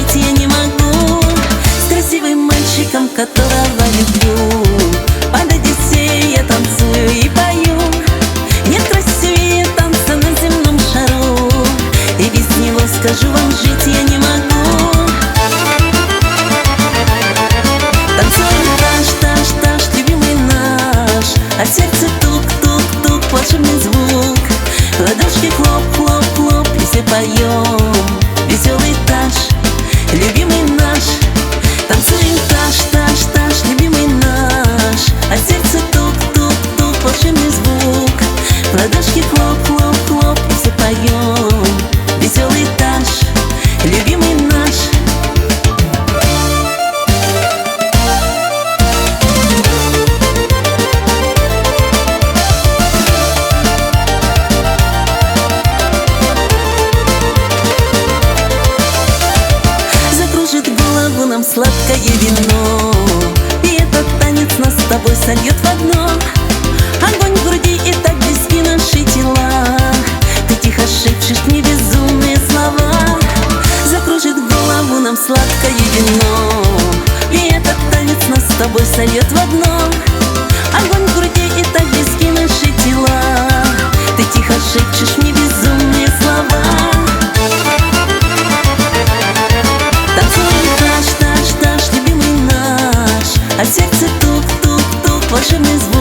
жить я не могу с красивым мальчиком, которого люблю. Под Одиссеей я танцую и пою. Нет красивее танца на земном шару, и без него, скажу вам, жить я не могу. Танцуем таш-таш-таш, любимый наш, а сердце тук-тук-тук, волшебный звук. Ладошки хлоп-хлоп-хлоп, и все поем веселый таш, любимый наш. Танцуем таш-таш-таш, любимый наш, а сердце тук-тук-тук, волшебный звук. Ладошки хлоп-хлоп-хлоп, и все поем веселый таш, любимый наш. Нам сладкое вино, и этот танец нас с тобой сольет в одно. Огонь в груди и так близки наши тела. Ты тихо шепчешь мне безумные слова. Закружит голову нам сладкое вино, и этот танец нас с тобой сольет в одно. Огонь в груди и так близки наши тела. Ты тихо шепчешь мне безумные слова. А сердце тук-тук-тук, волшебный звук.